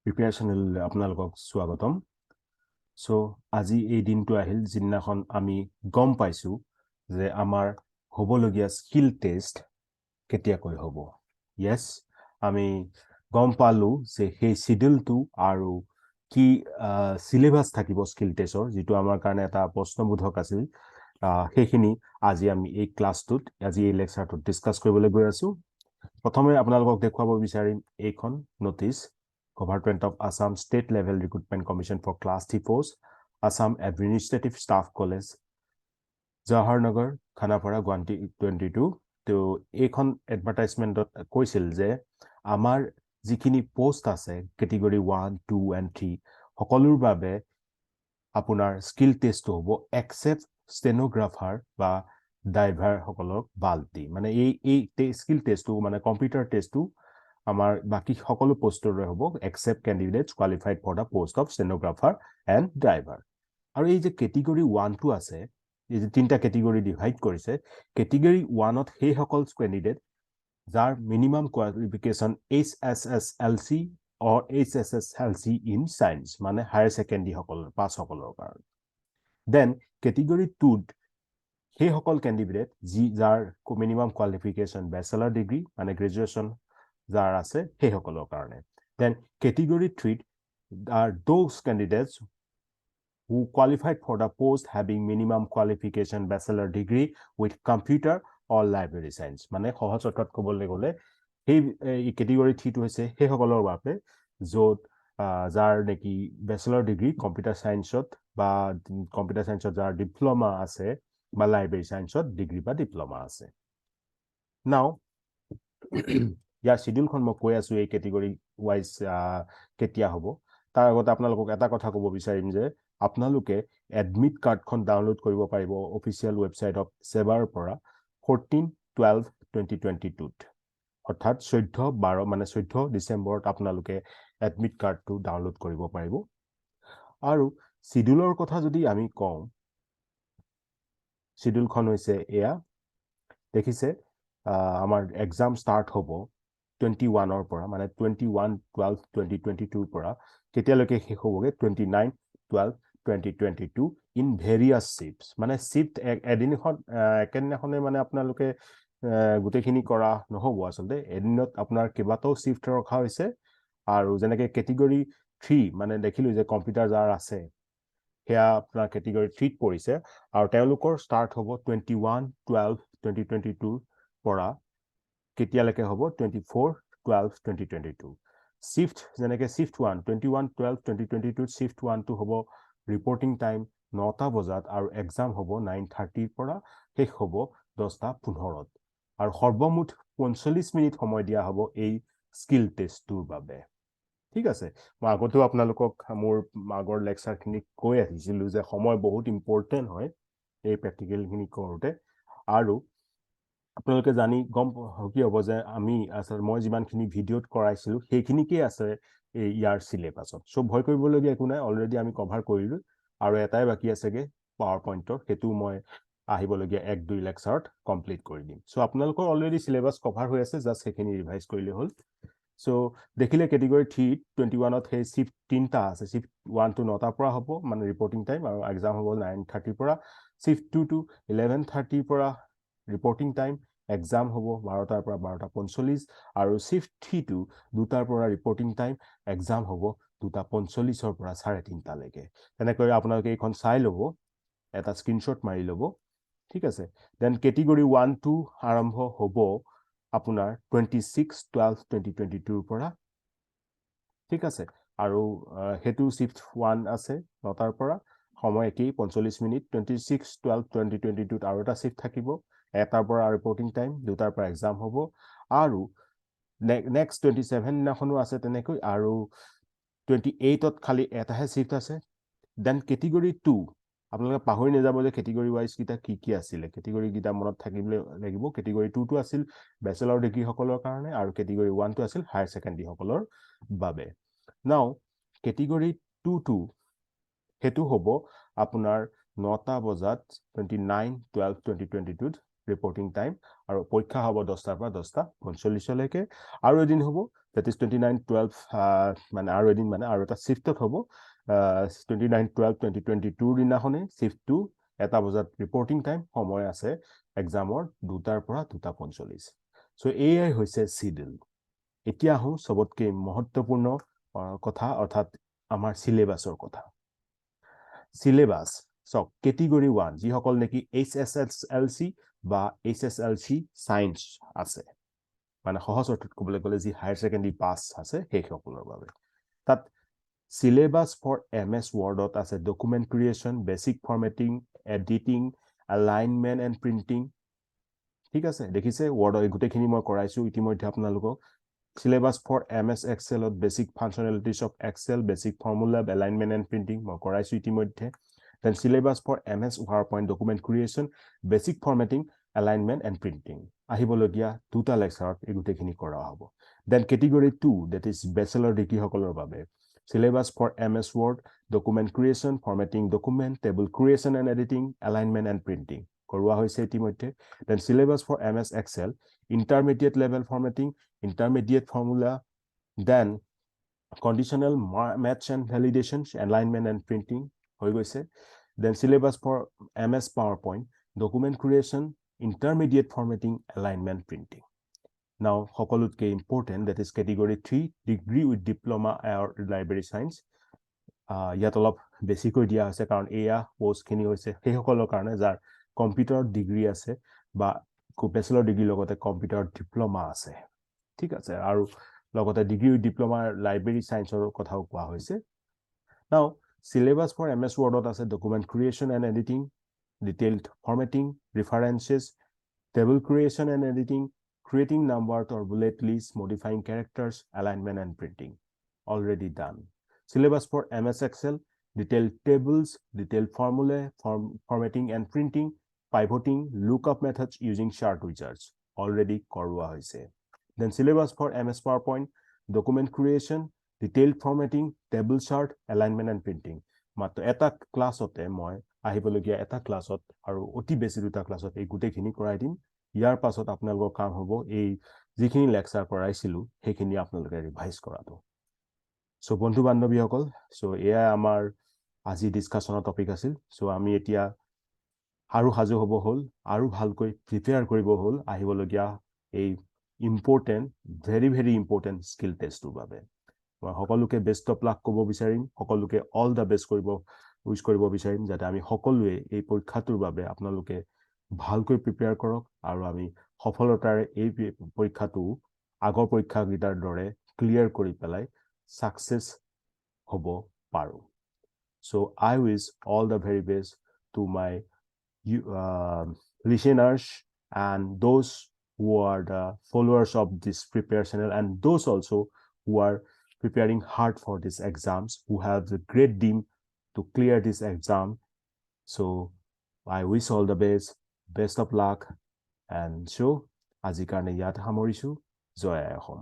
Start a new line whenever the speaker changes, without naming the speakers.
Preparation আপোনালোকক স্বাগতম so আজি এই দিনটো আহিল যিদিনাখন আমি গম পাইছো যে আমাৰ হ'বলগীয়া স্কিল টেষ্ট কেতিয়াকৈ হ'ব yes আমি গম পালো যে সেই শিডিউলটো আৰু কি সিলেবাস থাকিব স্কিল টেষ্টৰ যেটো আমাৰ কাৰণে এটা প্ৰশ্নবোধক আছিল সেইখিনি আজি আমি এই ক্লাছটোত আজি এই লেকচাৰটোত ডিসকাস কৰিবলৈ গৈ আছো প্ৰথমে আপোনালোকক দেখুৱাব বিচাৰিম এইখন notice Government of Assam State Level Recruitment Commission for Class D Post, Assam Administrative Staff College, Jaharnagar, Khanapara, Guwahati 22. তো এইখন এডভাৰটাইজমেন্টত কৈছিল যে আমাৰ যিখিনি পোষ্ট আছে ক্যাটেগৰি 1 2 and 3 সকলোৰ বাবে আপোনাৰ স্কিল টেষ্ট হ'ব এক্সেপ্ট স্টেনোগ্ৰাফাৰ বা ড্ৰাইভাৰ সকলক বাদ দি মানে এই স্কিল টেষ্টটো মানে কম্পিউটাৰ টেষ্টটো আমাৰ বাকি সকলো পোষ্টৰ হ'ব except candidates qualified for the post of stenographer and driver আৰু এই যে ক্যাটেগৰি 1 টো আছে এই যে তিনটা ক্যাটেগৰি ডিভাইড কৰিছে ক্যাটেগৰি 1 ত সেই সকল ক্যান্ডিডেট যাৰ minimum qualification HSSLC or HSSLC in science মানে হায়াৰ সেকেন্ডাৰী সকলৰ পাস সকলৰ কাৰণে দেন ক্যাটেগৰি 2 সেই সকল ক্যান্ডিডেট যাৰ মিনিমাম কোৱালিফিকেশন ব্যাচেলাৰ ডিগ্ৰী মানে গ্ৰেজুৱেচন যাৰ আছে সেই সকলৰ কাৰণে then category 3 are those candidates who qualified for the post having minimum qualification bachelor degree with computer or library science মানে সহজ অৰ্থত ক'বলৈ গ'লে এই category 3 টো হৈছে সেই সকলৰ বাবে য'ত যাৰ নেকি ব্যাচেলাৰ ডিগ্ৰী কম্পিউটাৰ সায়েন্সত বা কম্পিউটাৰ সায়েন্সত যাৰ ডিপ্লোমা আছে বা লাইব্ৰেৰী সায়েন্সত ডিগ্ৰী বা ডিপ্লোমা আছে নাও ইয়াৰ শিডিউলখন মই কৈ আছো এই ক্যাটেগৰি ওয়াইজ কেতিয়া হ'ব তাৰ আগত আপোনালোকক এটা কথা ক'ব বিচাৰিম যে আপোনালোকে এডমিট কাৰ্ডখন ডাউনলোড কৰিব পাৰিব অফিচিয়েল ৱেবসাইট অফ সেৱাৰ পৰা 14/12/2022 অৰ্থাৎ 14/12 মানে 14 ডিসেম্বৰত আপোনালোকে এডমিট কাৰ্ডটো ডাউনলোড কৰিব পাৰিব আৰু শিডিউলৰ কথা যদি আমি কওঁ শিডিউলখন হৈছে এয়া দেখিছে আমাৰ এক্সাম ষ্টাৰ্ট হ'ব 21 ৰ পৰা মানে 21/12/2022 পৰা কেতিয়ালৈকে শেষ হ'বগে 29/12/2022 ইন ভেৰিয়াস শিফটস মানে শিফট একেদিনাখনে মানে আপোনালোকে গুটেখিনি কৰা নহব আসলে এদিনত আপোনাৰ কেবাটাও শিফট ৰখা হৈছে আৰু যেনেকে ক্যাটেগৰি 3 মানে দেখিলো যে কম্পিউটাৰ যাৰ আছে হেয়া আপোনাৰ ক্যাটেগৰি 3 ত পৰিছে আৰু তেওঁলোকৰ ষ্টাৰ্ট হ'ব 21/12/2022 পৰা কেতিয়ালৈকে হ'ব 24/12/2022 শিফট যেনেকে শিফট 1 21/12/2022 শিফট 1 টো হ'ব ৰিপৰ্টিং টাইম 9টা বজাত আৰু এক্সাম হ'ব 9:30 পৰা শেষ হ'ব 10:15 আৰু সৰ্বমুঠ 45 মিনিট সময় দিয়া হ'ব এই স্কিল টেষ্টটোৰ বাবে ঠিক আছে মই আগতেও আপোনালোকক মোৰ আগৰ লেকচাৰখিনি কৈ আহিছিলো যে সময় বহুত ইম্পৰ্টেন্ট হয় এই প্ৰ্যাকটিকেলখিনি কৰোতে আৰু আপোনালোকে জানি গম কি হ'ব যে আমি আসলে মই যিমানখিনি ভিডিঅ'ত কৰাইছিলো সেইখিনিকে আছে ইয়াৰ সিলেবাছত সো ভয় কৰিবলগীয়া একো নাই অলৰেডি আমি কভাৰ কৰিলো আৰু এটাই বাকি আছেগে পাৱাৰ পইণ্টৰ হেতু মই আহিবলগীয়া 1-2 লেকচাৰত কমপ্লিট কৰি দিম সো আপোনালোকৰ অলৰেডি সিলেবাস কভাৰ হৈ আছে জাস্ট সেইখিনি ৰিভাইজ কৰিলে হ'ল সো দেখিলে ক্যাটেগৰি 3 21 ত হে শিফট 3টা আছে শিফট 1 টো 9টা পৰা হ'ব মানে ৰিপৰ্টিং টাইম আৰু এক্সাম হ'ব 9:30 পৰা শিফট 2 টো 11:30 পৰা ৰিপৰ্টিং টাইম এক্সাম হ'ব 12টাৰ পৰা 12:45 আৰু শিফট 3 টো 2টাৰ পৰা ৰিপৰ্টিং টাইম এক্সাম হ'ব 2:45 পৰা 3:30 লৈকে তেনেকৈ আপোনালোকে এইখন চাই ল'ব এটা স্ক্ৰিনশ্বট মাৰি ল'ব ঠিক আছে দেন ক্যাটেগৰি 1 2 আৰম্ভ হ'ব আপোনাৰ 26/12/2022 পৰা ঠিক আছে আৰু হেতু শিফট 1 আছে 9টাৰ পৰা সময় একেই 45 মিনিট 26/12/2022 আৰু এটা শিফট থাকিব এটাৰ পৰা ৰিপৰ্টিং টাইম 2টাৰ পৰা এক্সাম হ'ব আৰু নেক্সট 27 দিনাখনো আছে তেনেকৈ আৰু 28 ত খালি এটাহে শিফট আছে দেন ক্যাটেগৰি 2 আপোনালোকে পাহৰি নেযাব যে ক্যাটেগৰি ওয়াইজ কিটা কি আছিল ক্যাটেগৰি কিটা মনত থাকিবলৈ লাগিব ক্যাটেগৰি 2 টো আছিল ব্যাচেলাৰ ডিগ্ৰী সকলৰ কাৰণে আৰু ক্যাটেগৰি 1 টো আছিল হায়াৰ সেকেন্ডাৰী সকলৰ বাবে নাও ক্যাটেগৰি 2 টো হেতু হ'ব আপোনাৰ 9টা বজাত 29/12/2022 ৰিপৰ্টিং টাইম আৰু পৰীক্ষা হ'ব 10টাৰ পৰা 10:45 লৈকে আৰু এদিন হ'ব that is 29/12 মানে আৰু এদিন মানে আৰু এটা শিফটত হ'ব 29/12/2022 দিনাখনে শিফট 2 এটা বজাত ৰিপৰ্টিং টাইম সময় আছে এক্সামৰ 2টাৰ পৰা 2:45 সো এয়াই হৈছে শিডিউল এতিয়া আহো সবতকে মহত্বপূৰ্ণ কথা অৰ্থাৎ আমাৰ সিলেবাসৰ কথা সিলেবাস সো ক্যাটেগরি 1 যি সকল নেকি HSLC বা HSLC সায়েন্স আছে মানে সহজ অৰ্থত ক'বলৈ গ'লে যি হায়াৰ সেকেন্ডাৰী পাস আছে সেই সকলৰ বাবে তাত syllabus for MS Word আছে document creation basic formatting editing alignment and printing ঠিক আছে দেখিছে Word এই গুটেখিনি মই কৰাইছো ইতিমধ্যে আপোনালোকক syllabus for MS Excel basic functionalities of Excel basic formula alignment and printing মই কৰাইছো ইতিমধ্যে then syllabus for MS PowerPoint document creation basic formatting alignment and printing আহিবলগিয়া দুটা লেকচাৰত এই গুটেখিনি কৰা হ'ব then category 2 that is bachelor degree সকলৰ বাবে syllabus for MS Word document creation formatting document table creation and editing alignment and printing কৰোৱা হৈছে ইতিমধ্যে then syllabus for MS Excel intermediate level formatting intermediate formula then conditional match and validation alignment and printing হৈ গৈছে then syllabus for MS PowerPoint document creation intermediate formatting alignment printing now সকলোতকে important that is category 3 degree with diploma or library science ইয়াত অলপ বেছিকৈ দিয়া আছে কাৰণ এয়া post খিনি হৈছে সেই সকলৰ কাৰণে যাৰ কম্পিউটাৰ ডিগ্ৰী আছে বা বেচেলৰ ডিগ্ৰী লগতে কম্পিউটাৰ ডিপ্লোমা আছে ঠিক আছে আৰু লগতে ডিগ্ৰী উইথ ডিপ্লোমা লাইব্ৰেৰী সায়েন্সৰ কথাও কোৱা হৈছে now syllabus for MS Word আছে document creation and editing detailed formatting references table creation and editing creating numbers or bullet lists modifying characters alignment and printing already done syllabus for MS Excel detailed tables detailed formulae formatting and printing pivoting lookup methods using chart wizards already কৰোৱা হৈছে then syllabus for MS PowerPoint document creation detailed formatting table chart alignment and printing মাত্ৰ এটা ক্লাছতে মই আহিবলগিয়া এটা ক্লাছত আৰু অতি বেছি দুটা ক্লাছত এই গুটেখিনি কৰাই দিম ইয়াৰ পাছত আপোনালোকৰ কাম হ'ব এই যিখিনি লেকচাৰ কৰাইছিলো সেইখিনি আপোনালোকে ৰিভাইজ কৰাটো সো বন্ধু বান্ধৱীসকল সো এয়া আমাৰ আজি ডিসকাশনৰ টপিক আছিল সো আমি এতিয়া আৰু হাজু হ'ব হল আৰু ভালকৈ প্ৰিপেয়াৰ কৰিব হল আহিবলগিয়া এই ইম্পৰ্টেন্ট ভেৰি ইম্পৰ্টেন্ট স্কিল টেষ্টৰ বাবে মই সকলোকে বেষ্ট অফ লাক ক'ব বিচাৰিম সকলোকে অল দা বেষ্ট উইশ কৰিব বিচাৰিম যাতে আমি সকলোৱে এই পৰীক্ষাটোৰ বাবে আপোনালোকে ভালকৈ প্ৰিপেয়াৰ কৰক আৰু আমি সফলতাৰে এই পৰীক্ষাটো আগৰ পৰীক্ষাগিটাৰ দৰে ক্লিয়াৰ কৰি পেলাই সাকসেস হ'ব পাৰো so I wish all the very best to my listeners and those who are the followers of this prepare channel and those also who are preparing hard for these exams who have the great dream to clear this exam so I wish all the best of luck and so আজি কাৰণে ইয়াত সামৰিছো জয় অসম